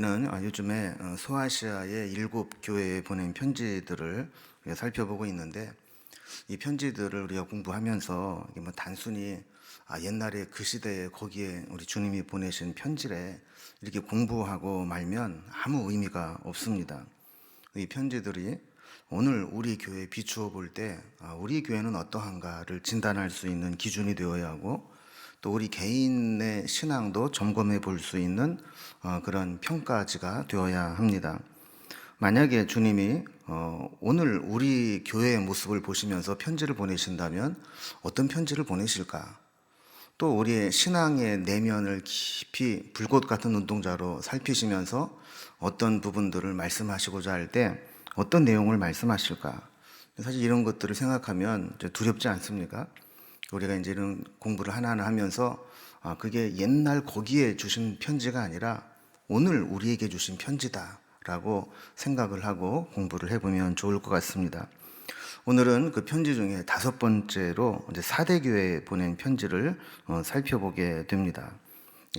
우리는 요즘에 소아시아의 7교회에 보낸 편지들을 우리가 살펴보고 있는데, 이 편지들을 우리가 공부하면서 이게 뭐 단순히 옛날에 그 시대에 거기에 우리 주님이 보내신 편지래 이렇게 공부하고 말면 아무 의미가 없습니다. 이 편지들이 오늘 우리 교회에 비추어 볼 때 우리 교회는 어떠한가를 진단할 수 있는 기준이 되어야 하고, 또 우리 개인의 신앙도 점검해 볼 수 있는 그런 평가지가 되어야 합니다. 만약에 주님이 오늘 우리 교회의 모습을 보시면서 편지를 보내신다면 어떤 편지를 보내실까? 또 우리의 신앙의 내면을 깊이 불꽃 같은 눈동자로 살피시면서 어떤 부분들을 말씀하시고자 할 때 어떤 내용을 말씀하실까? 사실 이런 것들을 생각하면 두렵지 않습니까? 우리가 이제 이런 공부를 하나하나 하면서 그게 옛날 거기에 주신 편지가 아니라 오늘 우리에게 주신 편지다라고 생각을 하고 공부를 해보면 좋을 것 같습니다. 오늘은 그 편지 중에 5번째로 이제 사대교회에 보낸 편지를 살펴보게 됩니다.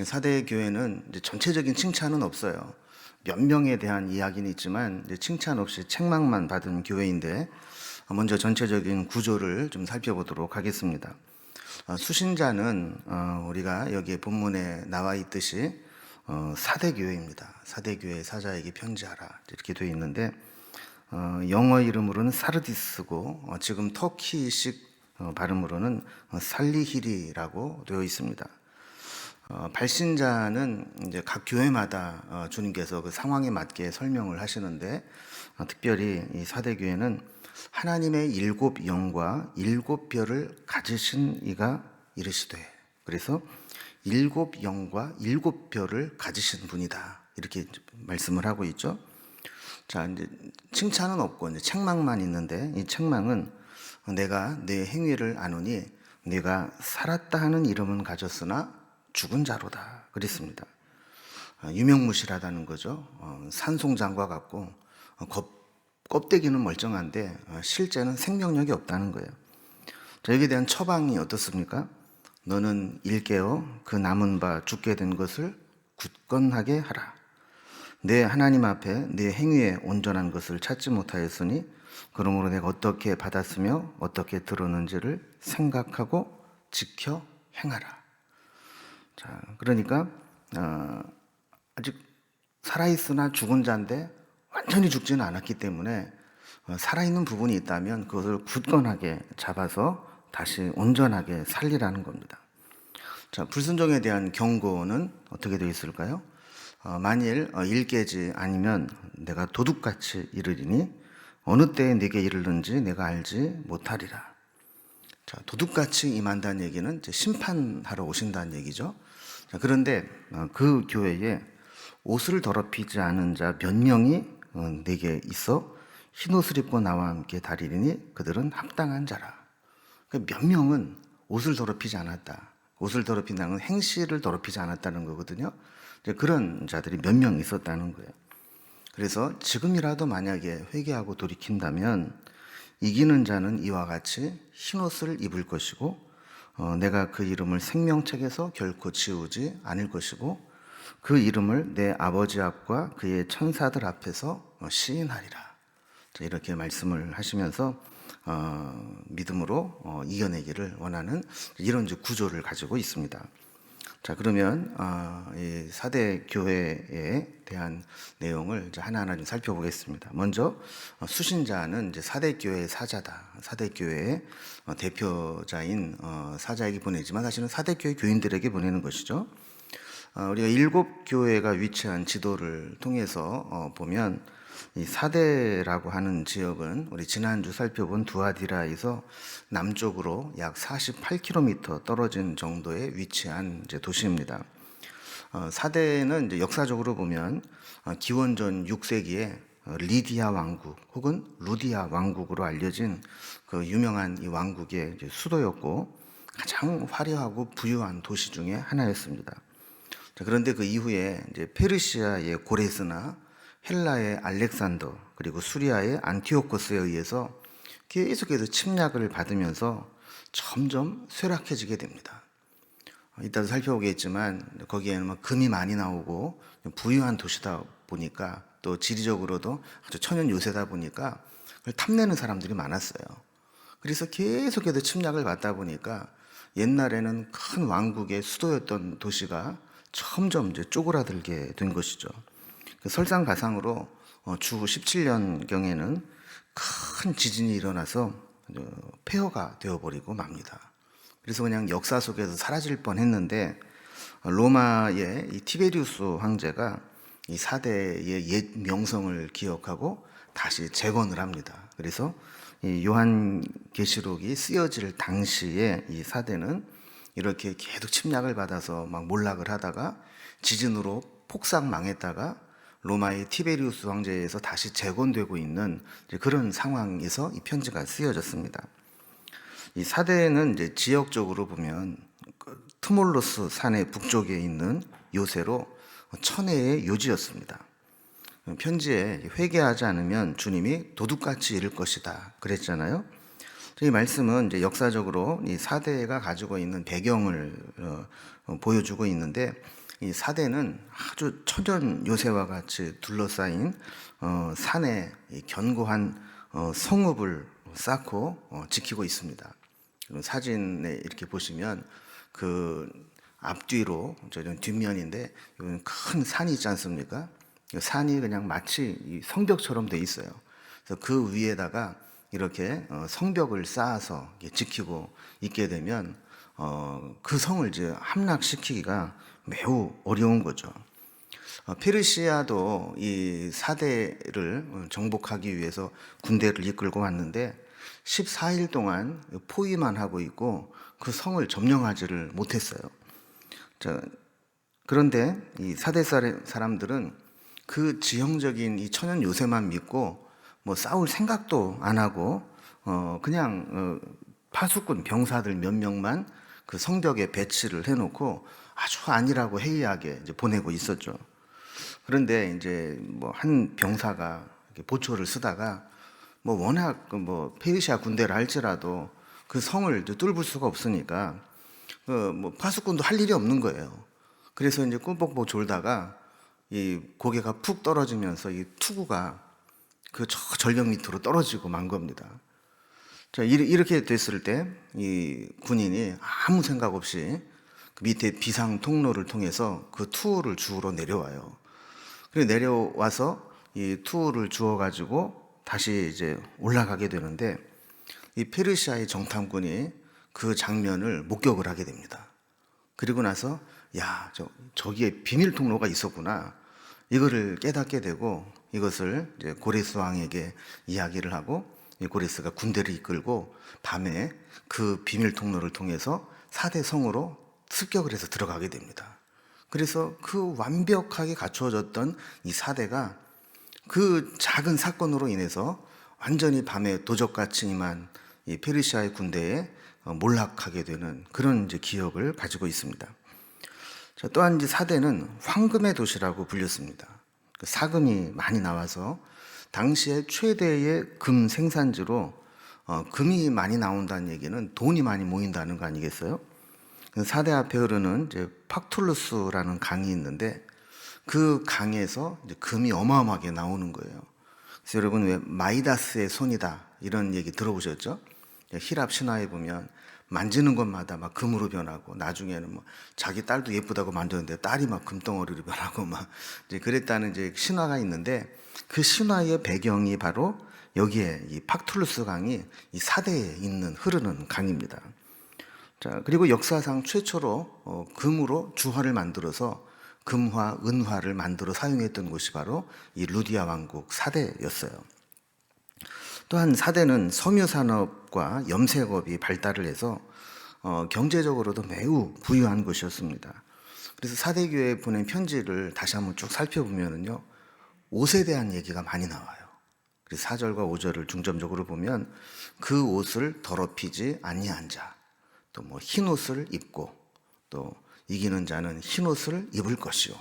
사대교회는 이제 전체적인 칭찬은 없어요. 몇 명에 대한 이야기는 있지만 이제 칭찬 없이 책망만 받은 교회인데, 먼저 전체적인 구조를 좀 살펴보도록 하겠습니다. 수신자는 우리가 여기 본문에 나와 있듯이 사대교회입니다. 사대교회 사자에게 편지하라 이렇게 되어 있는데, 영어 이름으로는 사르디스고 지금 터키식 발음으로는 살리히리라고 되어 있습니다. 발신자는 이제 각 교회마다 주님께서 그 상황에 맞게 설명을 하시는데, 특별히 이 사대교회는 하나님의 7 영과 7 별을 가지신 이가 이르시되, 그래서 7 영과 7 별을 가지신 분이다 이렇게 말씀을 하고 있죠. 자, 이제 칭찬은 없고 이제 책망만 있는데, 이 책망은 내가 내 행위를 아노니 내가 살았다 하는 이름은 가졌으나 죽은 자로다 그랬습니다. 유명무실하다는 거죠. 산송장과 같고 껍데기는 멀쩡한데 실제는 생명력이 없다는 거예요. 자, 여기에 대한 처방이 어떻습니까? 너는 일깨어 그 남은 바 죽게 된 것을 굳건하게 하라. 내 하나님 앞에 내 행위에 온전한 것을 찾지 못하였으니 그러므로 내가 어떻게 받았으며 어떻게 들었는지를 생각하고 지켜 행하라. 자, 그러니까 아직 살아있으나 죽은 자인데 완전히 죽지는 않았기 때문에 살아있는 부분이 있다면 그것을 굳건하게 잡아서 다시 온전하게 살리라는 겁니다. 자, 불순종에 대한 경고는 어떻게 되어 있을까요? 만일 일깨지 아니면 내가 도둑같이 이르리니 어느 때에 네게 이르는지 내가 알지 못하리라. 자, 도둑같이 임한다는 얘기는 이제 심판하러 오신다는 얘기죠. 자, 그런데 그 교회에 옷을 더럽히지 않은 자 몇 명이 내게 있어 흰옷을 입고 나와 함께 다니리니 그들은 합당한 자라. 그러니까 몇 명은 옷을 더럽히지 않았다. 옷을 더럽힌다는 건 행실을 더럽히지 않았다는 거거든요. 그런 자들이 몇 명 있었다는 거예요. 그래서 지금이라도 만약에 회개하고 돌이킨다면 이기는 자는 이와 같이 흰옷을 입을 것이고 내가 그 이름을 생명책에서 결코 지우지 않을 것이고 그 이름을 내 아버지 앞과 그의 천사들 앞에서 시인하리라. 이렇게 말씀을 하시면서 믿음으로 이겨내기를 원하는 이런 구조를 가지고 있습니다. 자, 그러면 이 사대 교회에 대한 내용을 이제 하나하나 좀 살펴보겠습니다. 먼저 수신자는 이제 사대 교회의 사자다. 사대 교회의 대표자인 사자에게 보내지만 사실은 사대 교회 교인들에게 보내는 것이죠. 우리가 7 교회가 위치한 지도를 통해서 보면 이 사대라고 하는 지역은 우리 지난주 살펴본 두아디라에서 남쪽으로 약 48km 떨어진 정도에 위치한 이제 도시입니다. 사대는 이제 역사적으로 보면 기원전 6세기에 리디아 왕국 혹은 루디아 왕국으로 알려진 그 유명한 이 왕국의 이제 수도였고 가장 화려하고 부유한 도시 중에 하나였습니다. 자, 그런데 그 이후에 이제 페르시아의 고레스나 헬라의 알렉산더 그리고 수리아의 안티오코스에 의해서 계속해서 침략을 받으면서 점점 쇠락해지게 됩니다. 이따도 살펴보겠지만 거기에는 금이 많이 나오고 부유한 도시다 보니까 또 지리적으로도 아주 천연 요새다 보니까 그걸 탐내는 사람들이 많았어요. 그래서 계속해서 침략을 받다 보니까 옛날에는 큰 왕국의 수도였던 도시가 점점 이제 쪼그라들게 된 것이죠. 그 설상가상으로 주 17년경에는 큰 지진이 일어나서 폐허가 되어버리고 맙니다. 그래서 그냥 역사 속에서 사라질 뻔했는데 로마의 이 티베리우스 황제가 이 사대의 옛 명성을 기억하고 다시 재건을 합니다. 그래서 이 요한계시록이 쓰여질 당시에 이 사대는 이렇게 계속 침략을 받아서 막 몰락을 하다가 지진으로 폭삭 망했다가 로마의 티베리우스 황제에 의해서 다시 재건되고 있는 그런 상황에서 이 편지가 쓰여졌습니다. 이 사대는 이제 지역적으로 보면 트몰로스 산의 북쪽에 있는 요새로 천혜의 요지였습니다. 편지에 회개하지 않으면 주님이 도둑같이 이를 것이다 그랬잖아요. 이 말씀은 이제 역사적으로 이 사대가 가지고 있는 배경을 보여주고 있는데, 이 사대는 아주 천연 요새와 같이 둘러싸인 산에 견고한 성읍을 쌓고 지키고 있습니다. 사진에 이렇게 보시면 그 앞뒤로 저는 뒷면인데 큰 산이 있지 않습니까? 산이 그냥 마치 성벽처럼 돼 있어요. 그래서 그 위에다가 이렇게 성벽을 쌓아서 지키고 있게 되면 그 성을 이제 함락시키기가 매우 어려운 거죠. 페르시아도 이 사대를 정복하기 위해서 군대를 이끌고 왔는데 14일 동안 포위만 하고 있고 그 성을 점령하지를 못했어요. 그런데 이 사대 사람들은 그 지형적인 이 천연 요새만 믿고 뭐 싸울 생각도 안 하고 그냥 파수꾼 병사들 몇 명만 그 성벽에 배치를 해놓고 아주 안일하고 해이하게 이제 보내고 있었죠. 그런데 이제 뭐 한 병사가 보초를 쓰다가 뭐 워낙 뭐 페르시아 군대를 할지라도 그 성을 뚫을 수가 없으니까 뭐 파수꾼도 할 일이 없는 거예요. 그래서 이제 꿈뻑뻑 졸다가 이 고개가 푹 떨어지면서 이 투구가 그 절벽 밑으로 떨어지고 만 겁니다. 자, 이렇게 됐을 때 이 군인이 아무 생각 없이 그 밑에 비상 통로를 통해서 그 투구를 주우러 내려와요. 그리고 내려와서 이 투구를 주워 가지고 다시 이제 올라가게 되는데, 이 페르시아의 정탐꾼이 그 장면을 목격을 하게 됩니다. 그리고 나서 저기에 비밀 통로가 있었구나, 이거를 깨닫게 되고 이것을 이제 고레스 왕에게 이야기를 하고, 이 고레스가 군대를 이끌고 밤에 그 비밀 통로를 통해서 사대 성으로 습격을 해서 들어가게 됩니다. 그래서 그 완벽하게 갖추어졌던 이 사대가 그 작은 사건으로 인해서 완전히 밤에 도적같이 임한 이 페르시아의 군대에 몰락하게 되는 그런 이제 기억을 가지고 있습니다. 자, 또한 이제 사대는 황금의 도시라고 불렸습니다. 그 사금이 많이 나와서 당시에 최대의 금 생산지로 금이 많이 나온다는 얘기는 돈이 많이 모인다는 거 아니겠어요? 사대 앞에 흐르는 이제 팍툴루스라는 강이 있는데 그 강에서 이제 금이 어마어마하게 나오는 거예요. 그래서 여러분 왜 마이다스의 손이다 이런 얘기 들어보셨죠? 히랍 신화에 보면 만지는 것마다 막 금으로 변하고 나중에는 뭐 자기 딸도 예쁘다고 만졌는데 딸이 막 금덩어리로 변하고 막 이제 그랬다는 이제 신화가 있는데, 그 신화의 배경이 바로 여기에 이 팍툴루스 강이 이 사대에 있는 흐르는 강입니다. 자, 그리고 역사상 최초로 금으로 주화를 만들어서 금화, 은화를 만들어 사용했던 곳이 바로 이 루디아 왕국 사대였어요. 또한 사대는 섬유 산업과 염색업이 발달을 해서 경제적으로도 매우 부유한 곳이었습니다. 그래서 사대교회에 보낸 편지를 다시 한번 쭉 살펴보면요, 옷에 대한 얘기가 많이 나와요. 그래서 4절과 5절을 중점적으로 보면 그 옷을 더럽히지 아니한 자, 또 뭐 흰 옷을 입고 또 이기는 자는 흰 옷을 입을 것이요.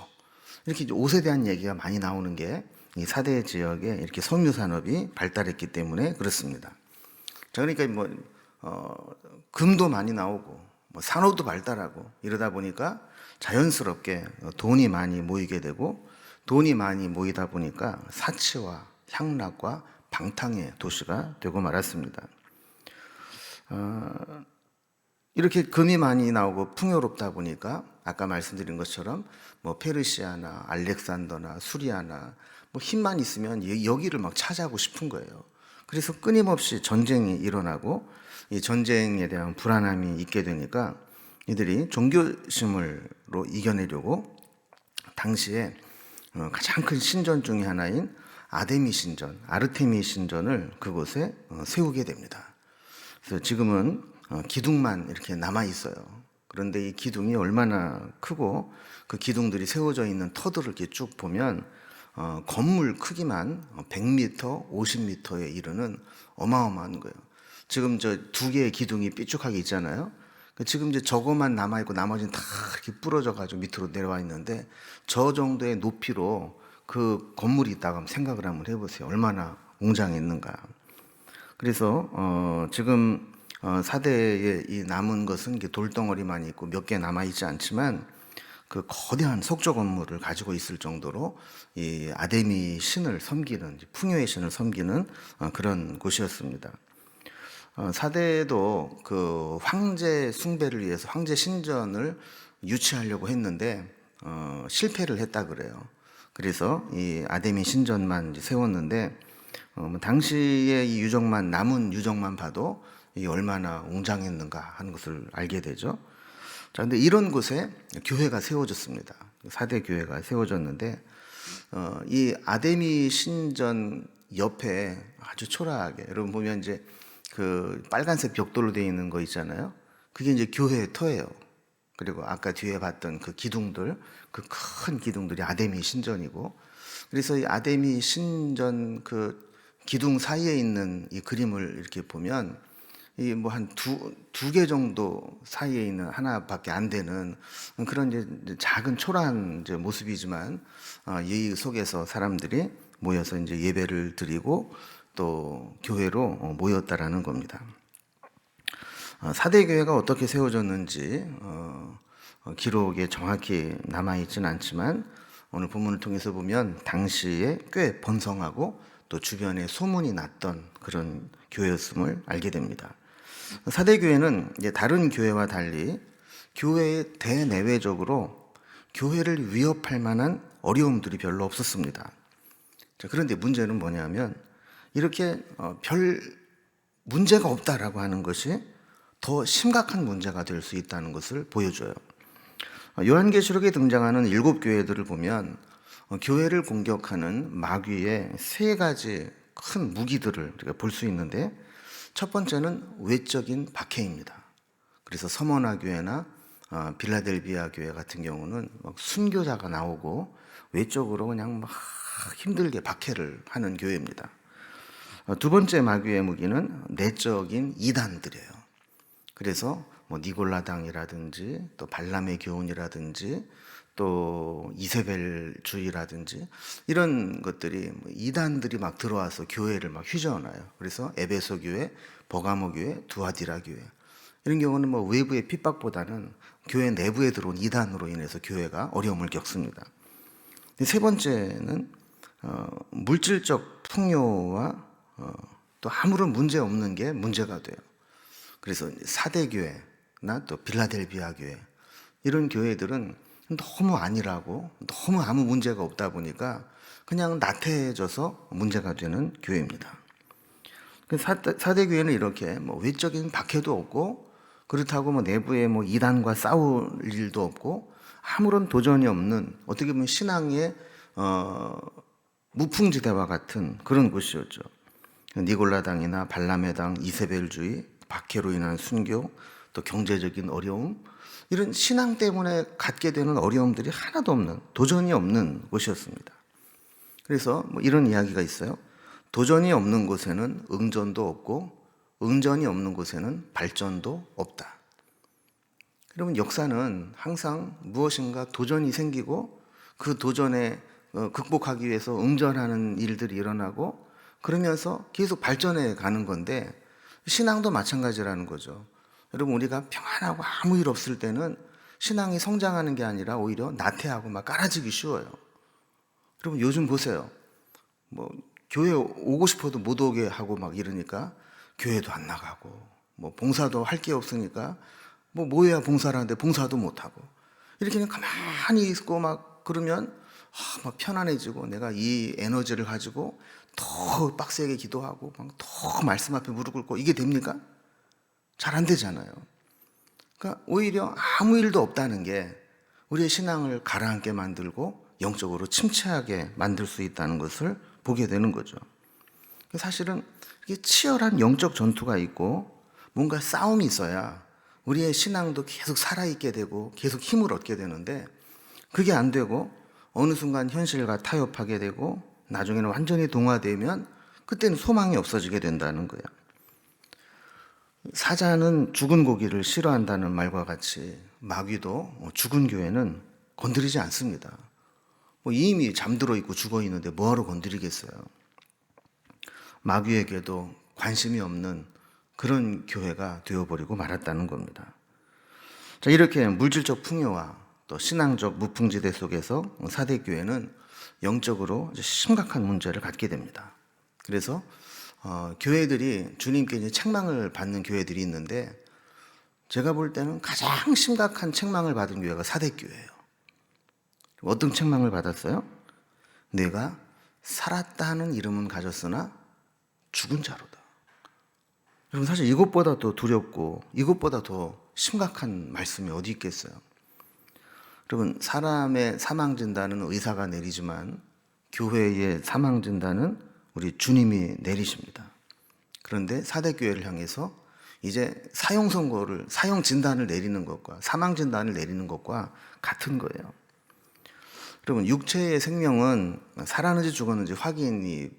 이렇게 옷에 대한 얘기가 많이 나오는 게 이 사대 지역에 이렇게 섬유 산업이 발달했기 때문에 그렇습니다. 자, 그러니까 뭐 금도 많이 나오고 뭐 산업도 발달하고 이러다 보니까 자연스럽게 돈이 많이 모이게 되고 돈이 많이 모이다 보니까 사치와 향락과 방탕의 도시가 되고 말았습니다. 이렇게 금이 많이 나오고 풍요롭다 보니까 아까 말씀드린 것처럼 뭐 페르시아나 알렉산더나 수리아나 뭐 힘만 있으면 여기를 막 차지하고 싶은 거예요. 그래서 끊임없이 전쟁이 일어나고 이 전쟁에 대한 불안함이 있게 되니까 이들이 종교심으로 이겨내려고 당시에 가장 큰 신전 중에 하나인 아데미 신전, 아르테미 신전을 그곳에 세우게 됩니다. 그래서 지금은 기둥만 이렇게 남아 있어요. 그런데 이 기둥이 얼마나 크고 그 기둥들이 세워져 있는 터들을 이렇게 쭉 보면 건물 크기만 100m, 50m에 이르는 어마어마한 거예요. 지금 저 두 개의 기둥이 삐쭉하게 있잖아요. 지금 이제 저거만 남아 있고 나머지는 다 이렇게 부러져 가지고 밑으로 내려와 있는데 저 정도의 높이로 그 건물이 있다고 한번 생각을 한번 해보세요. 얼마나 웅장했는가. 그래서 지금 사대에 이 남은 것은 돌덩어리만 있고 몇 개 남아 있지 않지만 그 거대한 석조 건물을 가지고 있을 정도로 이 아데미 신을 섬기는 풍요의 신을 섬기는 그런 곳이었습니다. 사대도 그 황제 숭배를 위해서 황제 신전을 유치하려고 했는데 실패를 했다 그래요. 그래서 이 아데미 신전만 세웠는데 당시에 이 유적만 남은 유적만 봐도 이 얼마나 웅장했는가 하는 것을 알게 되죠. 자, 근데 이런 곳에 교회가 세워졌습니다. 사대 교회가 세워졌는데 이 아데미 신전 옆에 아주 초라하게 여러분 보면 이제 그 빨간색 벽돌로 되어 있는 거 있잖아요. 그게 이제 교회의 터예요. 그리고 아까 뒤에 봤던 그 기둥들, 그 큰 기둥들이 아데미 신전이고, 그래서 이 아데미 신전 그 기둥 사이에 있는 이 그림을 이렇게 보면 이 뭐 한 두 개 정도 사이에 있는 하나밖에 안 되는 그런 이제 작은 초라한 이제 모습이지만 이 속에서 사람들이 모여서 이제 예배를 드리고 또 교회로 모였다라는 겁니다. 사대 교회가 어떻게 세워졌는지 기록에 정확히 남아 있지는 않지만 오늘 본문을 통해서 보면 당시에 꽤 번성하고 또 주변에 소문이 났던 그런 교회였음을 알게 됩니다. 사대 교회는 이제 다른 교회와 달리 교회의 대내외적으로 교회를 위협할 만한 어려움들이 별로 없었습니다. 자, 그런데 문제는 뭐냐면 이렇게 별 문제가 없다라고 하는 것이 더 심각한 문제가 될 수 있다는 것을 보여줘요. 요한계시록에 등장하는 7교회들을 보면 교회를 공격하는 마귀의 3가지 큰 무기들을 우리가 볼 수 있는데 첫 번째는 외적인 박해입니다. 그래서 서머나 교회나 빌라델비아 교회 같은 경우는 막 순교자가 나오고 외적으로 그냥 막 힘들게 박해를 하는 교회입니다. 두 번째 마귀의 무기는 내적인 이단들이에요. 그래서 뭐 니골라당이라든지 또 발람의 교훈이라든지 또 이세벨주의라든지 이런 것들이 이단들이 막 들어와서 교회를 막 휘저어놔요. 그래서 에베소 교회, 버가모 교회, 두아디라 교회 이런 경우는 뭐 외부의 핍박보다는 교회 내부에 들어온 이단으로 인해서 교회가 어려움을 겪습니다. 세 번째는 물질적 풍요와 또 아무런 문제 없는 게 문제가 돼요. 그래서 사대교회나 또 빌라델비아 교회 이런 교회들은 너무 안일하고 너무 아무 문제가 없다 보니까 그냥 나태해져서 문제가 되는 교회입니다. 사대교회는 이렇게 뭐 외적인 박해도 없고 그렇다고 뭐 내부에 뭐 이단과 싸울 일도 없고 아무런 도전이 없는 어떻게 보면 신앙의 무풍지대와 같은 그런 곳이었죠. 니골라당이나 발람의 당, 이세벨주의, 박해로 인한 순교, 또 경제적인 어려움 이런 신앙 때문에 갖게 되는 어려움들이 하나도 없는 도전이 없는 곳이었습니다. 그래서 뭐 이런 이야기가 있어요. 도전이 없는 곳에는 응전도 없고 응전이 없는 곳에는 발전도 없다. 여러분 역사는 항상 무엇인가 도전이 생기고 그 도전에 극복하기 위해서 응전하는 일들이 일어나고 그러면서 계속 발전해 가는 건데 신앙도 마찬가지라는 거죠. 여러분 우리가 평안하고 아무 일 없을 때는 신앙이 성장하는 게 아니라 오히려 나태하고 막 깔아지기 쉬워요. 여러분 요즘 보세요. 뭐 교회 오고 싶어도 못 오게 하고 막 이러니까 교회도 안 나가고, 뭐 봉사도 할 게 없으니까 뭐 해야 봉사를 하는데 봉사도 못 하고, 이렇게 그냥 가만히 있고 막 그러면 막 편안해지고 내가 이 에너지를 가지고 더 빡세게 기도하고 막 더 말씀 앞에 무릎 꿇고 이게 됩니까? 잘 안 되잖아요. 그러니까 오히려 아무 일도 없다는 게 우리의 신앙을 가라앉게 만들고 영적으로 침체하게 만들 수 있다는 것을 보게 되는 거죠. 사실은 이게 치열한 영적 전투가 있고 뭔가 싸움이 있어야 우리의 신앙도 계속 살아있게 되고 계속 힘을 얻게 되는데, 그게 안 되고 어느 순간 현실과 타협하게 되고 나중에는 완전히 동화되면 그때는 소망이 없어지게 된다는 거예요. 사자는 죽은 고기를 싫어한다는 말과 같이 마귀도 죽은 교회는 건드리지 않습니다. 이미 잠들어 있고 죽어 있는데 뭐하러 건드리겠어요. 마귀에게도 관심이 없는 그런 교회가 되어버리고 말았다는 겁니다. 자, 이렇게 물질적 풍요와 또 신앙적 무풍지대 속에서 사대교회는 영적으로 심각한 문제를 갖게 됩니다. 그래서 교회들이 주님께 이제 책망을 받는 교회들이 있는데, 제가 볼 때는 가장 심각한 책망을 받은 교회가 사대교회예요. 어떤 책망을 받았어요? 내가 살았다는 이름은 가졌으나 죽은 자로다. 여러분, 사실 이것보다 더 두렵고 이것보다 더 심각한 말씀이 어디 있겠어요? 여러분, 사람의 사망 진단은 의사가 내리지만 교회의 사망 진단은 우리 주님이 내리십니다. 그런데 사대교회를 향해서 이제 사형 선고를, 사형 진단을 내리는 것과 사망 진단을 내리는 것과 같은 거예요. 여러분, 육체의 생명은 살았는지 죽었는지 확인이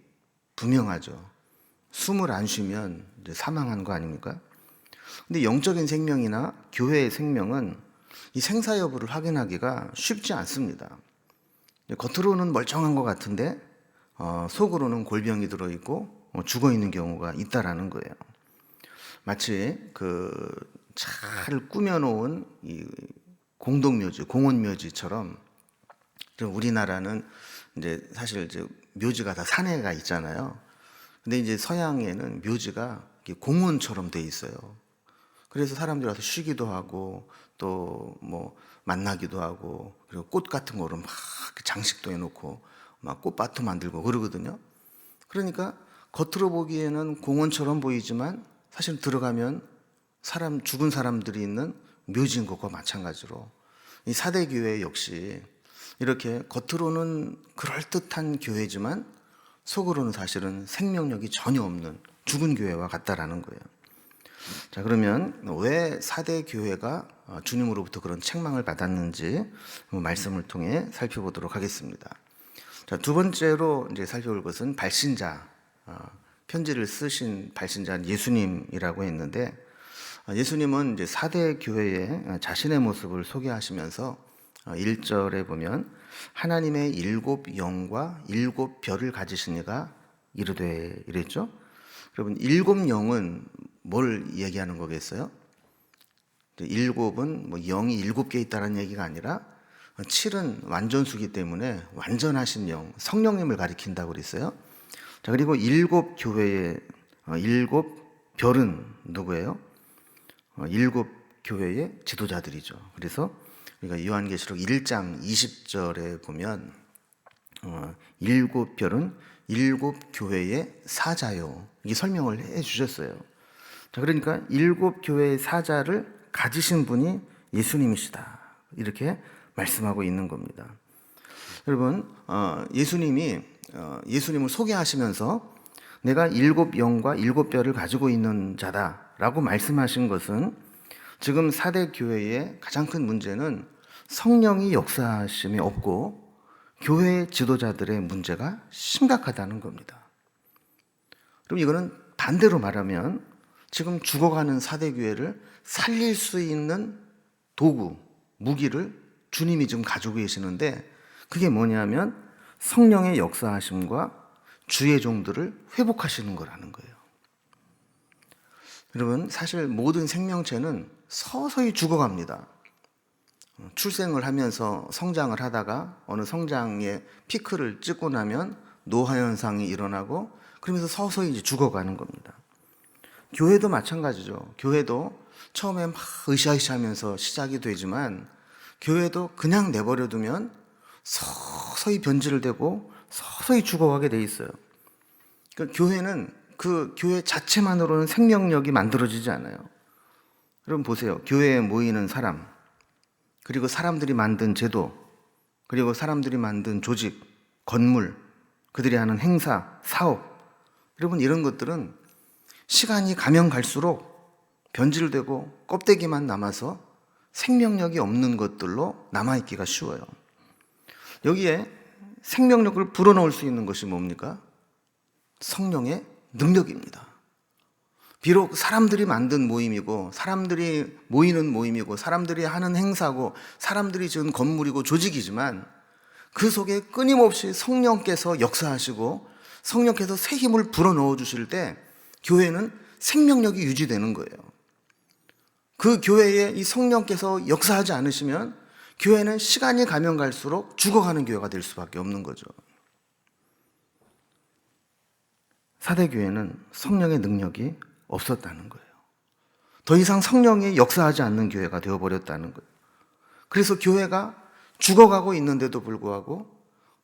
분명하죠. 숨을 안 쉬면 이제 사망한 거 아닙니까? 근데 영적인 생명이나 교회의 생명은 이 생사 여부를 확인하기가 쉽지 않습니다. 겉으로는 멀쩡한 것 같은데 속으로는 골병이 들어있고 죽어 있는 경우가 있다라는 거예요. 마치 잘 꾸며놓은 이 공동묘지, 공원묘지처럼, 우리나라는 이제 사실 이제 묘지가 다 산에가 있잖아요. 근데 이제 서양에는 묘지가 공원처럼 돼 있어요. 그래서 사람들이 와서 쉬기도 하고 또 뭐 만나기도 하고, 그리고 꽃 같은 거로 막 장식도 해놓고 막 꽃밭도 만들고 그러거든요. 그러니까 겉으로 보기에는 공원처럼 보이지만 사실 들어가면 죽은 사람들이 있는 묘지인 것과 마찬가지로 이 사대교회 역시 이렇게 겉으로는 그럴듯한 교회지만 속으로는 사실은 생명력이 전혀 없는 죽은 교회와 같다라는 거예요. 자, 그러면 왜 사대교회가 주님으로부터 그런 책망을 받았는지 말씀을 통해 살펴보도록 하겠습니다. 자, 두 번째로 이제 살펴볼 것은 발신자, 편지를 쓰신 발신자는 예수님이라고 했는데, 예수님은 이제 사대교회의 자신의 모습을 소개하시면서 1절에 보면 하나님의 7 영과 7 별을 가지신 이가 이르되, 이랬죠. 여러분, 7 영은 뭘 얘기하는 거겠어요? 7은 뭐 영이 7개 있다는 얘기가 아니라 7은 완전수기 때문에 완전하신 영, 성령님을 가리킨다고 그랬어요. 자, 그리고 7 교회의 7 별은 누구예요? 7 교회의 지도자들이죠. 그래서 우리가 요한계시록 1장 20절에 보면 7 별은 7 교회의 사자요, 이게 설명을 해 주셨어요. 자, 그러니까 7 교회의 사자를 가지신 분이 예수님이시다, 이렇게 말씀하고 있는 겁니다. 여러분, 예수님을 소개하시면서 내가 7 영과 7 별을 가지고 있는 자다라고 말씀하신 것은, 지금 사대교회의 가장 큰 문제는 성령이 역사하심이 없고 교회 지도자들의 문제가 심각하다는 겁니다. 그럼 이거는 반대로 말하면 지금 죽어가는 사대교회를 살릴 수 있는 도구, 무기를 주님이 지금 가지고 계시는데, 그게 뭐냐면 성령의 역사하심과 주의 종들을 회복하시는 거라는 거예요. 여러분, 사실 모든 생명체는 서서히 죽어갑니다. 출생을 하면서 성장을 하다가 어느 성장의 피크를 찍고 나면 노화 현상이 일어나고 그러면서 서서히 이제 죽어가는 겁니다. 교회도 마찬가지죠. 교회도 처음에 막 으쌰으쌰하면서 시작이 되지만 교회도 그냥 내버려 두면 서서히 변질되고 서서히 죽어가게 돼 있어요. 그러니까 교회는 그 교회 자체만으로는 생명력이 만들어지지 않아요. 여러분 보세요. 교회에 모이는 사람, 그리고 사람들이 만든 제도, 그리고 사람들이 만든 조직, 건물, 그들이 하는 행사, 사업, 여러분 이런 것들은 시간이 가면 갈수록 변질되고 껍데기만 남아서 생명력이 없는 것들로 남아있기가 쉬워요. 여기에 생명력을 불어넣을 수 있는 것이 뭡니까? 성령의 능력입니다. 비록 사람들이 만든 모임이고 사람들이 모이는 모임이고 사람들이 하는 행사고 사람들이 지은 건물이고 조직이지만 그 속에 끊임없이 성령께서 역사하시고 성령께서 새 힘을 불어넣어 주실 때 교회는 생명력이 유지되는 거예요. 그 교회에 이 성령께서 역사하지 않으시면 교회는 시간이 가면 갈수록 죽어가는 교회가 될 수밖에 없는 거죠. 사대교회는 성령의 능력이 없었다는 거예요. 더 이상 성령이 역사하지 않는 교회가 되어버렸다는 거예요. 그래서 교회가 죽어가고 있는데도 불구하고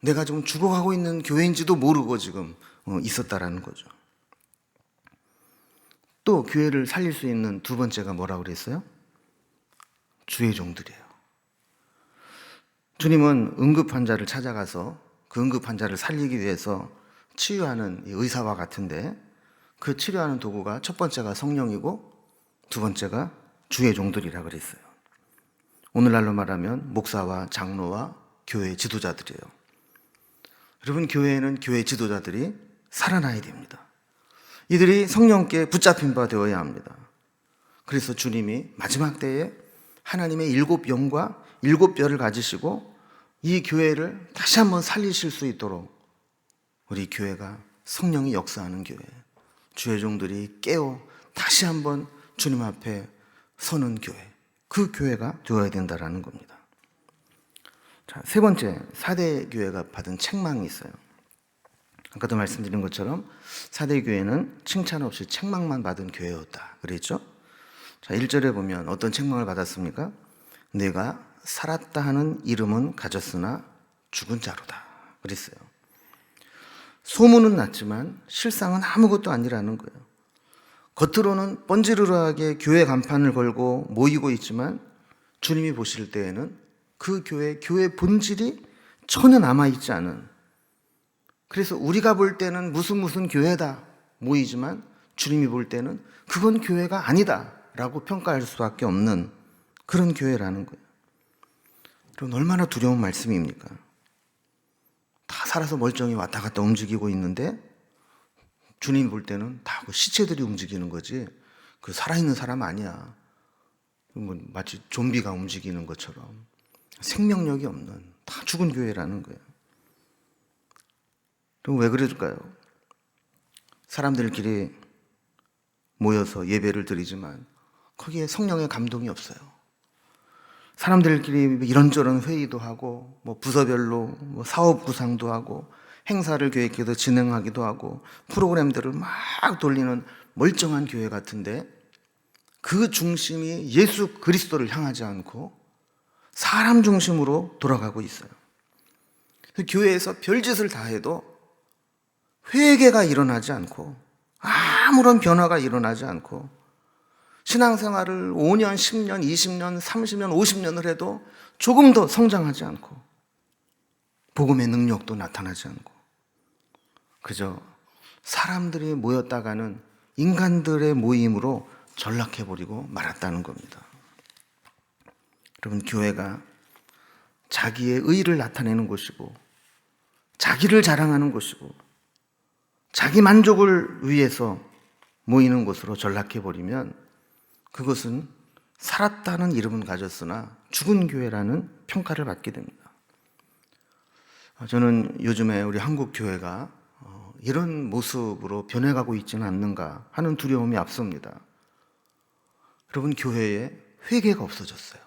내가 지금 죽어가고 있는 교회인지도 모르고 지금 있었다라는 거죠. 또 교회를 살릴 수 있는 두 번째가 뭐라고 그랬어요? 주의 종들이에요. 주님은 응급 환자를 찾아가서 그 응급 환자를 살리기 위해서 치유하는 의사와 같은데 그 치료하는 도구가 첫 번째가 성령이고 두 번째가 주의 종들이라 그랬어요. 오늘날로 말하면 목사와 장로와 교회 지도자들이에요. 여러분 교회에는 교회 지도자들이 살아나야 됩니다. 이들이 성령께 붙잡힌 바 되어야 합니다. 그래서 주님이 마지막 때에 하나님의 7영과 7뼈를 가지시고 이 교회를 다시 한번 살리실 수 있도록 우리 교회가 성령이 역사하는 교회, 주의 종들이 깨어 다시 한번 주님 앞에 서는 교회, 그 교회가 되어야 된다는 겁니다. 자, 세 번째, 사대교회가 받은 책망이 있어요. 아까도 말씀드린 것처럼 사대교회는 칭찬 없이 책망만 받은 교회였다 그랬죠? 자, 1절에 보면 어떤 책망을 받았습니까? 내가 살았다 하는 이름은 가졌으나 죽은 자로다 그랬어요. 소문은 났지만 실상은 아무것도 아니라는 거예요. 겉으로는 번지르르하게 교회 간판을 걸고 모이고 있지만 주님이 보실 때에는 그 교회 본질이 전혀 남아있지 않은, 그래서 우리가 볼 때는 무슨 교회다 모이지만 주님이 볼 때는 그건 교회가 아니다 라고 평가할 수밖에 없는 그런 교회라는 거예요. 그럼 얼마나 두려운 말씀입니까? 다 살아서 멀쩡히 왔다 갔다 움직이고 있는데 주님이 볼 때는 다 그 시체들이 움직이는 거지 그 살아있는 사람 아니야. 뭐 마치 좀비가 움직이는 것처럼 생명력이 없는 다 죽은 교회라는 거예요. 그럼 왜 그럴까요? 사람들끼리 모여서 예배를 드리지만 거기에 성령의 감동이 없어요. 사람들끼리 이런저런 회의도 하고 뭐 부서별로 뭐 사업 구상도 하고 행사를 계획해서 진행하기도 하고 프로그램들을 막 돌리는 멀쩡한 교회 같은데 그 중심이 예수 그리스도를 향하지 않고 사람 중심으로 돌아가고 있어요. 교회에서 별짓을 다 해도 회개가 일어나지 않고 아무런 변화가 일어나지 않고 신앙생활을 5년, 10년, 20년, 30년, 50년을 해도 조금 더 성장하지 않고 복음의 능력도 나타나지 않고 그저 사람들이 모였다가는 인간들의 모임으로 전락해버리고 말았다는 겁니다. 여러분 교회가 자기의 의의를 나타내는 곳이고 자기를 자랑하는 곳이고 자기 만족을 위해서 모이는 곳으로 전락해버리면 그것은 살았다는 이름은 가졌으나 죽은 교회라는 평가를 받게 됩니다. 저는 요즘에 우리 한국 교회가 이런 모습으로 변해가고 있지는 않는가 하는 두려움이 앞섭니다. 여러분 교회에 회개가 없어졌어요.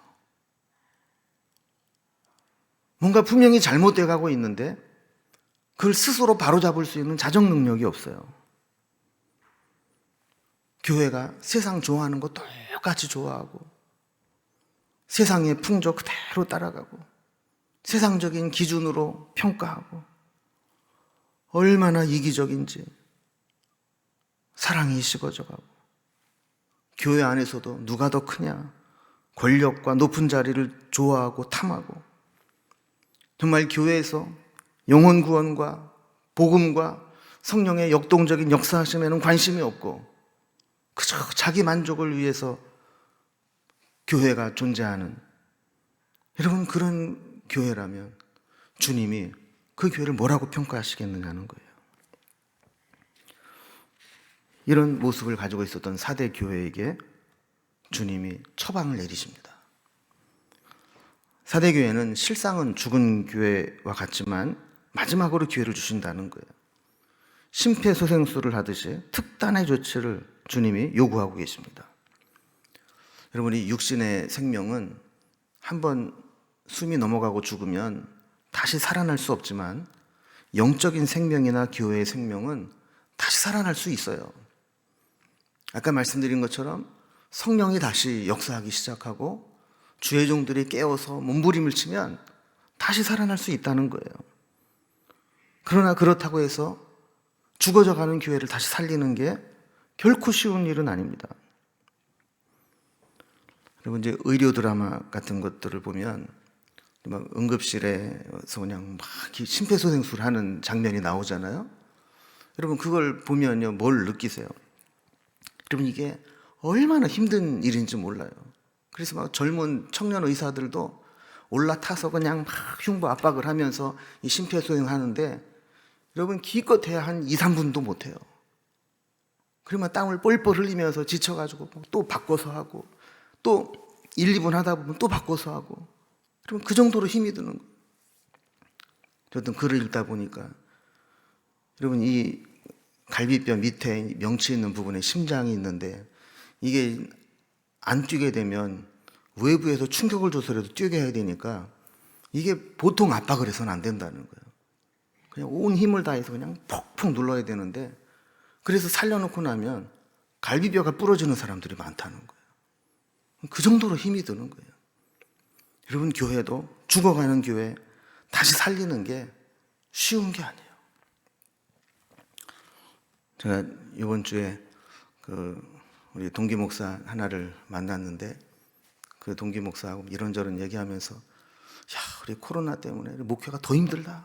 뭔가 분명히 잘못돼 가고 있는데 그걸 스스로 바로잡을 수 있는 자정 능력이 없어요. 교회가 세상 좋아하는 거 똑같이 좋아하고 세상의 풍조 그대로 따라가고 세상적인 기준으로 평가하고 얼마나 이기적인지 사랑이 식어져가고 교회 안에서도 누가 더 크냐 권력과 높은 자리를 좋아하고 탐하고 정말 교회에서 영혼 구원과 복음과 성령의 역동적인 역사하심에는 관심이 없고 그저 자기 만족을 위해서 교회가 존재하는, 여러분 그런 교회라면 주님이 그 교회를 뭐라고 평가하시겠느냐는 거예요. 이런 모습을 가지고 있었던 사대 교회에게 주님이 처방을 내리십니다. 사대 교회는 실상은 죽은 교회와 같지만 마지막으로 기회를 주신다는 거예요. 심폐소생술을 하듯이 특단의 조치를 주님이 요구하고 계십니다. 여러분이 육신의 생명은 한번 숨이 넘어가고 죽으면 다시 살아날 수 없지만 영적인 생명이나 교회의 생명은 다시 살아날 수 있어요. 아까 말씀드린 것처럼 성령이 다시 역사하기 시작하고 주의 종들이 깨어서 몸부림을 치면 다시 살아날 수 있다는 거예요. 그러나 그렇다고 해서 죽어져 가는 교회를 다시 살리는 게 결코 쉬운 일은 아닙니다. 그리고 이제 의료 드라마 같은 것들을 보면 막 응급실에서 그냥 막 심폐소생술 하는 장면이 나오잖아요. 여러분 그걸 보면요 뭘 느끼세요? 여러분 이게 얼마나 힘든 일인지 몰라요. 그래서 막 젊은 청년 의사들도 올라타서 그냥 막 흉부 압박을 하면서 이 심폐소생 하는데 여러분 기껏해야 한 2, 3분도 못해요. 그러면 땀을 뻘뻘 흘리면서 지쳐가지고 또 바꿔서 하고 또 1, 2분 하다 보면 또 바꿔서 하고 그러면 그 정도로 힘이 드는 거예요. 저도 글을 읽다 보니까 여러분 이 갈비뼈 밑에 명치 있는 부분에 심장이 있는데 이게 안 뛰게 되면 외부에서 충격을 줘서라도 뛰게 해야 되니까 이게 보통 압박을 해서는 안 된다는 거예요. 그냥 온 힘을 다해서 그냥 폭폭 눌러야 되는데 그래서 살려놓고 나면 갈비뼈가 부러지는 사람들이 많다는 거예요. 그 정도로 힘이 드는 거예요. 여러분 교회도 죽어가는 교회 다시 살리는 게 쉬운 게 아니에요. 제가 이번 주에 우리 동기 목사 하나를 만났는데 그 동기 목사하고 이런저런 얘기하면서 우리 코로나 때문에 목회가 더 힘들다.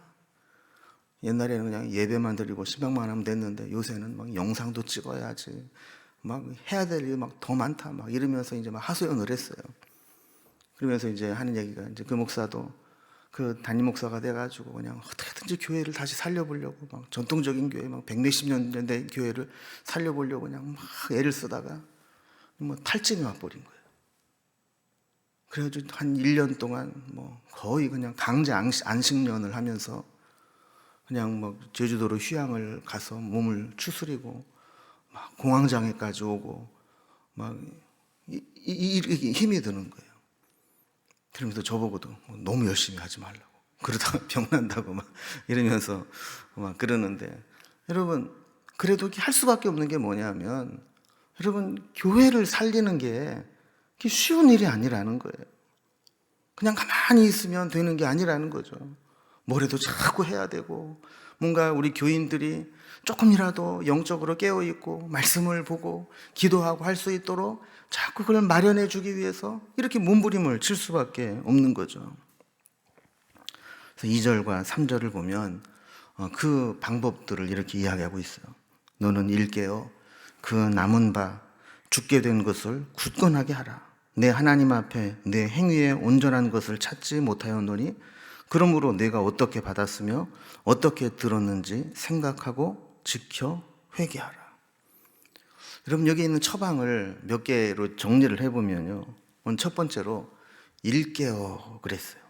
옛날에는 그냥 예배만 드리고 신방만 하면 됐는데 요새는 막 영상도 찍어야지 막 해야 될 일이 막 더 많다 막 이러면서 이제 막 하소연을 했어요. 그러면서 이제 하는 얘기가 이제 그 목사도 그 담임 목사가 돼가지고 그냥 어떻게든지 교회를 다시 살려보려고 막 전통적인 교회 막 100몇십 년 된 교회를 살려보려고 그냥 막 애를 쓰다가 뭐 탈진이 와버린 거예요. 그래가지고 한 1년 동안 뭐 거의 그냥 강제 안식년을 하면서 그냥 막 제주도로 휴양을 가서 몸을 추스리고 막 공황장애까지 오고 막 이렇게 힘이 드는 거예요. 그러면서 저보고도 너무 열심히 하지 말라고 그러다가 병난다고 막 이러면서 막 그러는데 여러분 그래도 할 수밖에 없는 게 뭐냐면 여러분 교회를 살리는 게 쉬운 일이 아니라는 거예요. 그냥 가만히 있으면 되는 게 아니라는 거죠. 뭐래도 자꾸 해야 되고 뭔가 우리 교인들이 조금이라도 영적으로 깨어있고 말씀을 보고 기도하고 할 수 있도록 자꾸 그걸 마련해 주기 위해서 이렇게 몸부림을 칠 수밖에 없는 거죠. 그래서 2절과 3절을 보면 그 방법들을 이렇게 이야기하고 있어요. 너는 일깨어 그 남은 바 죽게 된 것을 굳건하게 하라. 내 하나님 앞에 내 행위에 온전한 것을 찾지 못하였노니 그러므로 내가 어떻게 받았으며 어떻게 들었는지 생각하고 지켜 회개하라. 여러분 여기 있는 처방을 몇 개로 정리를 해보면요. 첫 번째로 일깨어 그랬어요.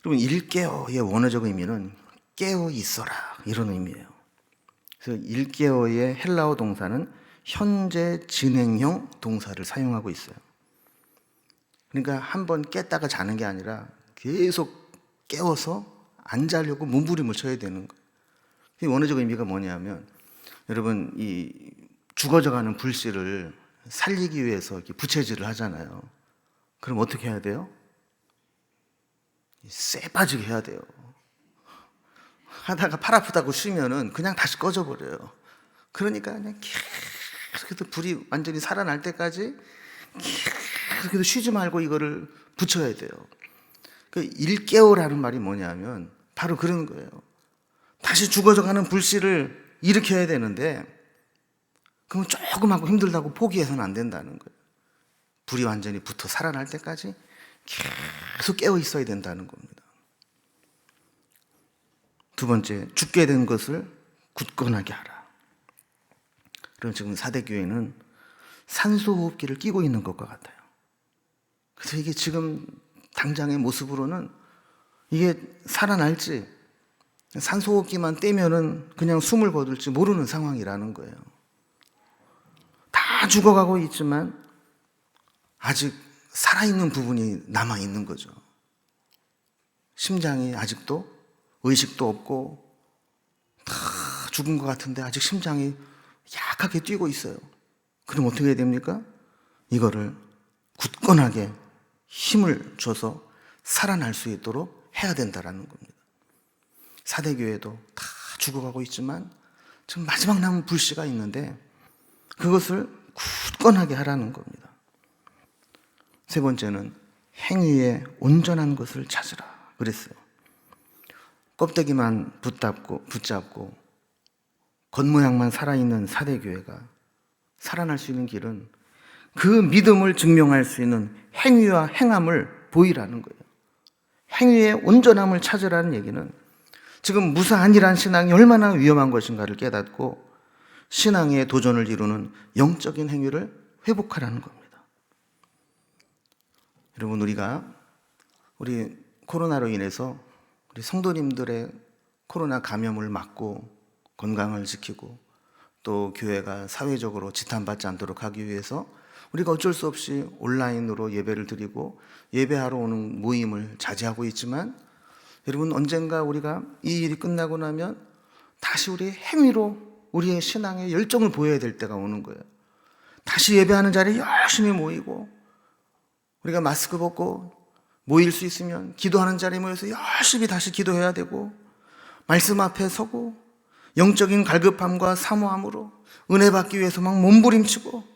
여러분 일깨어의 원어적 의미는 깨어 있어라 이런 의미예요. 그래서 일깨어의 헬라어 동사는 현재 진행형 동사를 사용하고 있어요. 그러니까 한번 깼다가 자는 게 아니라 계속 깨워서 안 자려고 몸부림을 쳐야 되는 거예요. 이 원어적 의미가 뭐냐면, 여러분 이 죽어져가는 불씨를 살리기 위해서 이렇게 부채질을 하잖아요. 그럼 어떻게 해야 돼요? 쎄 빠지게 해야 돼요. 하다가 팔 아프다고 쉬면은 그냥 다시 꺼져버려요. 그러니까 그냥 계속해서 불이 완전히 살아날 때까지 계속해서 쉬지 말고 이거를 붙여야 돼요. 그 일깨우라는 말이 뭐냐면 바로 그런 거예요. 다시 죽어져가는 불씨를 일으켜야 되는데, 그럼 조금 하고 힘들다고 포기해서는 안 된다는 거예요. 불이 완전히 붙어 살아날 때까지 계속 깨어 있어야 된다는 겁니다. 두 번째, 죽게 된 것을 굳건하게 하라. 그럼 지금 사대교회는 산소호흡기를 끼고 있는 것과 같아요. 그래서 이게 지금 당장의 모습으로는 이게 살아날지, 산소호흡기만 떼면은 그냥 숨을 거둘지 모르는 상황이라는 거예요. 다 죽어가고 있지만 아직 살아있는 부분이 남아있는 거죠. 심장이 아직도 의식도 없고 다 죽은 것 같은데 아직 심장이 약하게 뛰고 있어요. 그럼 어떻게 해야 됩니까? 이거를 굳건하게 힘을 줘서 살아날 수 있도록 해야 된다는 겁니다. 사대교회도 다 죽어가고 있지만 지금 마지막 남은 불씨가 있는데 그것을 굳건하게 하라는 겁니다. 세 번째는 행위에 온전한 것을 찾으라 그랬어요. 껍데기만 붙잡고 겉모양만 살아있는 사대교회가 살아날 수 있는 길은 그 믿음을 증명할 수 있는 행위와 행함을 보이라는 거예요. 행위의 온전함을 찾으라는 얘기는 지금 무사안일한 신앙이 얼마나 위험한 것인가를 깨닫고 신앙의 도전을 이루는 영적인 행위를 회복하라는 겁니다. 여러분, 우리 코로나로 인해서 우리 성도님들의 코로나 감염을 막고 건강을 지키고 또 교회가 사회적으로 지탄받지 않도록 하기 위해서 우리가 어쩔 수 없이 온라인으로 예배를 드리고 예배하러 오는 모임을 자제하고 있지만, 여러분, 언젠가 우리가 이 일이 끝나고 나면 다시 우리의 행위로 우리의 신앙의 열정을 보여야 될 때가 오는 거예요. 다시 예배하는 자리에 열심히 모이고, 우리가 마스크 벗고 모일 수 있으면 기도하는 자리에 모여서 열심히 다시 기도해야 되고, 말씀 앞에 서고 영적인 갈급함과 사모함으로 은혜 받기 위해서 막 몸부림치고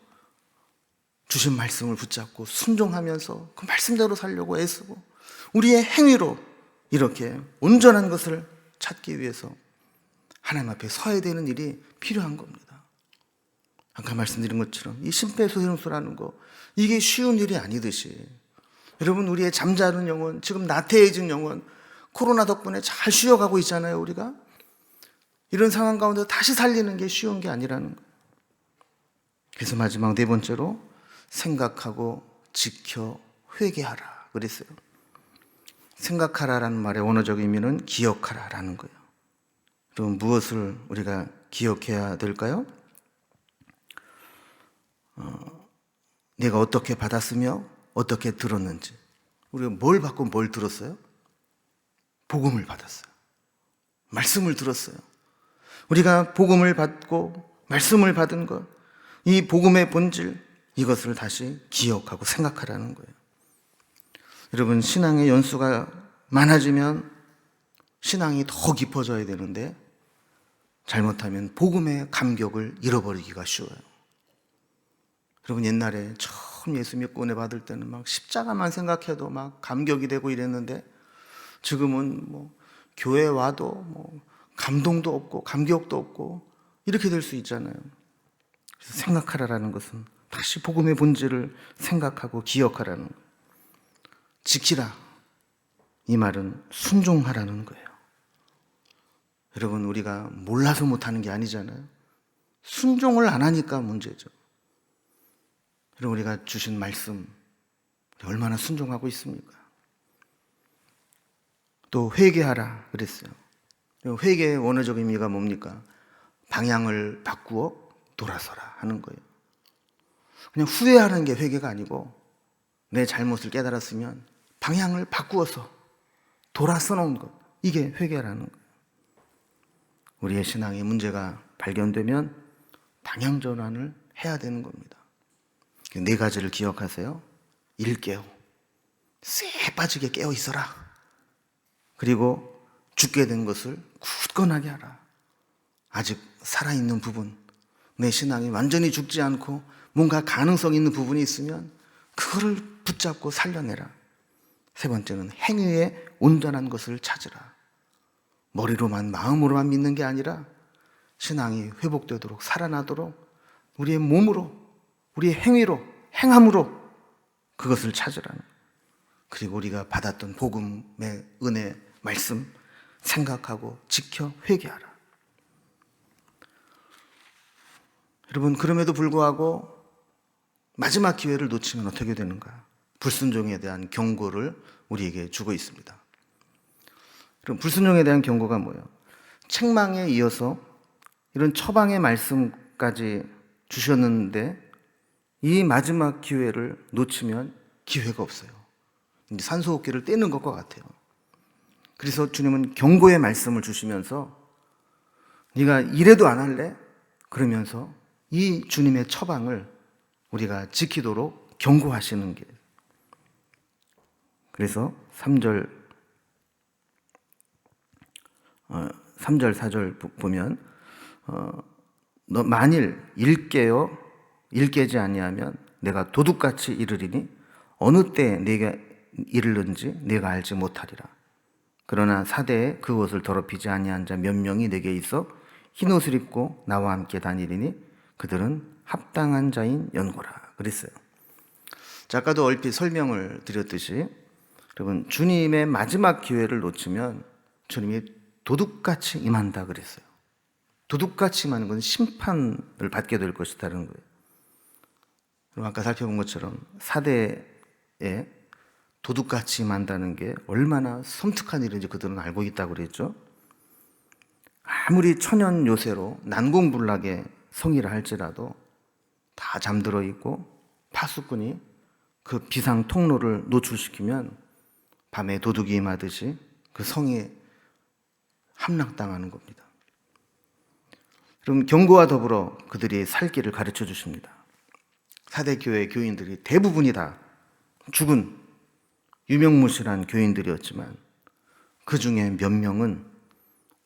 주신 말씀을 붙잡고 순종하면서 그 말씀대로 살려고 애쓰고 우리의 행위로 이렇게 온전한 것을 찾기 위해서 하나님 앞에 서야 되는 일이 필요한 겁니다. 아까 말씀드린 것처럼 이 심폐소생술하는 거, 이게 쉬운 일이 아니듯이, 여러분, 우리의 잠자는 영혼, 지금 나태해진 영혼, 코로나 덕분에 잘 쉬어가고 있잖아요. 우리가 이런 상황 가운데 다시 살리는 게 쉬운 게 아니라는 거예요. 그래서 마지막 네 번째로 생각하고 지켜 회개하라 그랬어요. 생각하라라는 말의 원어적 의미는 기억하라라는 거예요. 그럼 무엇을 우리가 기억해야 될까요? 내가 어떻게 받았으며 어떻게 들었는지. 우리가 뭘 받고 뭘 들었어요? 복음을 받았어요. 말씀을 들었어요. 우리가 복음을 받고 말씀을 받은 것, 이 복음의 본질, 이것을 다시 기억하고 생각하라는 거예요. 여러분, 신앙의 연수가 많아지면 신앙이 더 깊어져야 되는데 잘못하면 복음의 감격을 잃어버리기가 쉬워요. 여러분, 옛날에 처음 예수 믿고 은혜 받을 때는 막 십자가만 생각해도 막 감격이 되고 이랬는데, 지금은 뭐 교회 와도 뭐 감동도 없고 감격도 없고 이렇게 될 수 있잖아요. 그래서 생각하라라는 것은 다시 복음의 본질을 생각하고 기억하라는 거예요. 지키라, 이 말은 순종하라는 거예요. 여러분, 우리가 몰라서 못하는 게 아니잖아요. 순종을 안 하니까 문제죠. 여러분, 우리가 주신 말씀 얼마나 순종하고 있습니까? 또 회개하라 그랬어요. 회개의 원어적 의미가 뭡니까? 방향을 바꾸어 돌아서라 하는 거예요. 그냥 후회하는 게 회개가 아니고, 내 잘못을 깨달았으면 방향을 바꾸어서 돌아서는 것, 이게 회개라는 거예요. 우리의 신앙에 문제가 발견되면 방향전환을 해야 되는 겁니다. 네 가지를 기억하세요. 일깨워, 쎄 빠지게 깨어 있어라. 그리고 죽게 된 것을 굳건하게 하라. 아직 살아있는 부분, 내 신앙이 완전히 죽지 않고 뭔가 가능성 있는 부분이 있으면 그거를 붙잡고 살려내라. 세 번째는 행위에 온전한 것을 찾으라. 머리로만, 마음으로만 믿는 게 아니라 신앙이 회복되도록, 살아나도록 우리의 몸으로, 우리의 행위로, 행함으로 그것을 찾으라는. 그리고 우리가 받았던 복음의 은혜, 말씀 생각하고 지켜 회개하라. 여러분, 그럼에도 불구하고 마지막 기회를 놓치면 어떻게 되는가? 불순종에 대한 경고를 우리에게 주고 있습니다. 그럼 불순종에 대한 경고가 뭐예요? 책망에 이어서 이런 처방의 말씀까지 주셨는데 이 마지막 기회를 놓치면 기회가 없어요. 이제 산소호흡기를 떼는 것과 같아요. 그래서 주님은 경고의 말씀을 주시면서 네가 이래도 안 할래? 그러면서 이 주님의 처방을 우리가 지키도록 경고하시는 게. 그래서 3절, 4절 보면 너 만일 일깨지 아니하면 내가 도둑같이 이르리니 어느 때에 내가 이르는지 내가 알지 못하리라. 그러나 사대에 그 옷을 더럽히지 아니한 자 몇 명이 내게 있어 흰 옷을 입고 나와 함께 다니리니 그들은 합당한 자인 연고라 그랬어요. 자, 아까도 얼핏 설명을 드렸듯이 여러분, 주님의 마지막 기회를 놓치면 주님이 도둑같이 임한다 그랬어요. 도둑같이 임하는 건 심판을 받게 될 것이다라는 거예요. 그럼 아까 살펴본 것처럼 사대에 도둑같이 임한다는 게 얼마나 섬뜩한 일인지 그들은 알고 있다고 그랬죠. 아무리 천연 요새로 난공불락의 성이라 할지라도 다 잠들어 있고 파수꾼이 그 비상 통로를 노출시키면 밤에 도둑이 임하듯이 그 성이 함락당하는 겁니다. 그럼 경고와 더불어 그들이 살 길을 가르쳐 주십니다. 사대교회 교인들이 대부분이 다 죽은 유명무실한 교인들이었지만 그 중에 몇 명은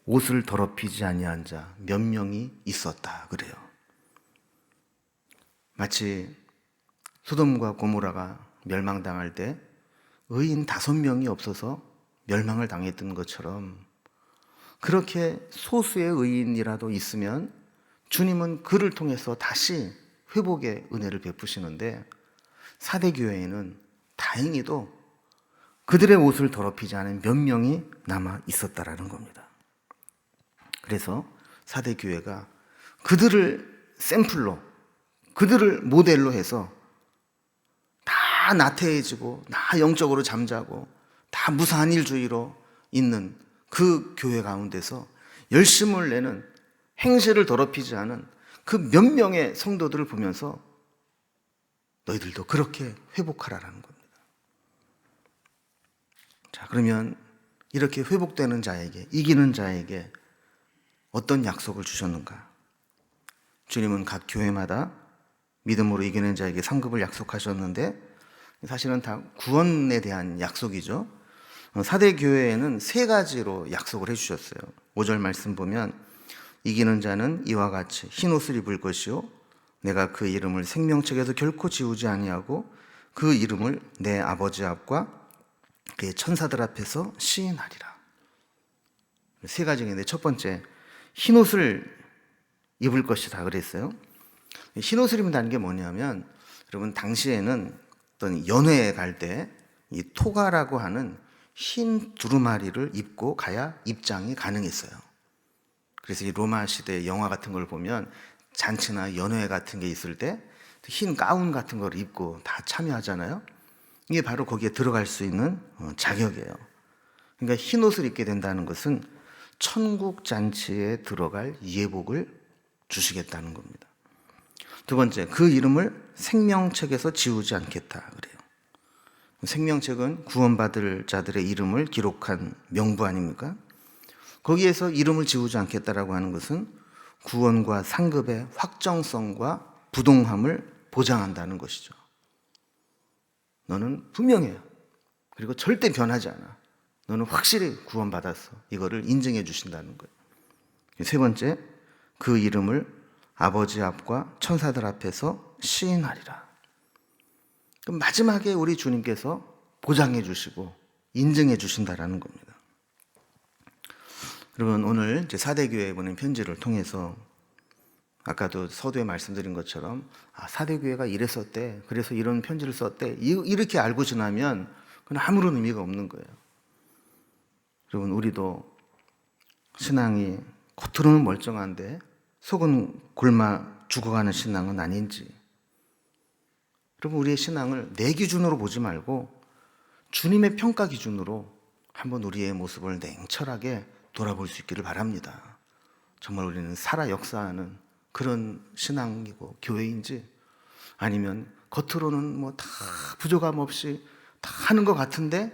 옷을 더럽히지 아니한 자 몇 명이 있었다 그래요. 마치 소돔과 고모라가 멸망당할 때 의인 5명이 없어서 멸망을 당했던 것처럼 그렇게 소수의 의인이라도 있으면 주님은 그를 통해서 다시 회복의 은혜를 베푸시는데 사대교회에는 다행히도 그들의 옷을 더럽히지 않은 몇 명이 남아 있었다라는 겁니다. 그래서 사대교회가 그들을 샘플로, 그들을 모델로 해서 다 나태해지고 다 영적으로 잠자고 다 무사한 일주의로 있는 그 교회 가운데서 열심을 내는 행실을 더럽히지 않은 그 몇 명의 성도들을 보면서 너희들도 그렇게 회복하라라는 겁니다. 자, 그러면 이렇게 회복되는 자에게, 이기는 자에게 어떤 약속을 주셨는가? 주님은 각 교회마다 믿음으로 이기는 자에게 상급을 약속하셨는데 사실은 다 구원에 대한 약속이죠. 사대 교회에는 3가지로 약속을 해주셨어요. 5절 말씀 보면 이기는 자는 이와 같이 흰 옷을 입을 것이요 내가 그 이름을 생명책에서 결코 지우지 아니하고 그 이름을 내 아버지 앞과 그의 천사들 앞에서 시인하리라. 3가지가 있는데 첫 번째, 흰 옷을 입을 것이다 그랬어요. 흰 옷을 입는다는 게 뭐냐면 여러분, 당시에는 어떤 연회에 갈 때 이 토가라고 하는 흰 두루마리를 입고 가야 입장이 가능했어요. 그래서 이 로마 시대 영화 같은 걸 보면 잔치나 연회 같은 게 있을 때 흰 가운 같은 걸 입고 다 참여하잖아요. 이게 바로 거기에 들어갈 수 있는 자격이에요. 그러니까 흰 옷을 입게 된다는 것은 천국 잔치에 들어갈 예복을 주시겠다는 겁니다. 두 번째, 그 이름을 생명책에서 지우지 않겠다 그래요. 생명책은 구원받을 자들의 이름을 기록한 명부 아닙니까? 거기에서 이름을 지우지 않겠다라고 하는 것은 구원과 상급의 확정성과 부동함을 보장한다는 것이죠. 너는 분명해요. 그리고 절대 변하지 않아. 너는 확실히 구원받았어. 이거를 인증해 주신다는 거예요. 세 번째, 그 이름을 아버지 앞과 천사들 앞에서 시인하리라. 그럼 마지막에 우리 주님께서 보장해 주시고 인증해 주신다라는 겁니다. 여러분, 오늘 이제 사대교회에 보낸 편지를 통해서 아까도 서두에 말씀드린 것처럼 사대교회가 이랬었대, 그래서 이런 편지를 썼대, 이렇게 알고 지나면 그건 아무런 의미가 없는 거예요. 여러분, 우리도 신앙이 겉으로는 멀쩡한데 속은 굶어 죽어가는 신앙은 아닌지, 여러분, 우리의 신앙을 내 기준으로 보지 말고 주님의 평가 기준으로 한번 우리의 모습을 냉철하게 돌아볼 수 있기를 바랍니다. 정말 우리는 살아 역사하는 그런 신앙이고 교회인지, 아니면 겉으로는 뭐 다 부족함 없이 다 하는 것 같은데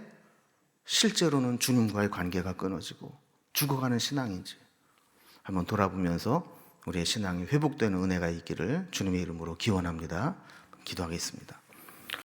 실제로는 주님과의 관계가 끊어지고 죽어가는 신앙인지 한번 돌아보면서 우리의 신앙이 회복되는 은혜가 있기를 주님의 이름으로 기원합니다. 기도하겠습니다.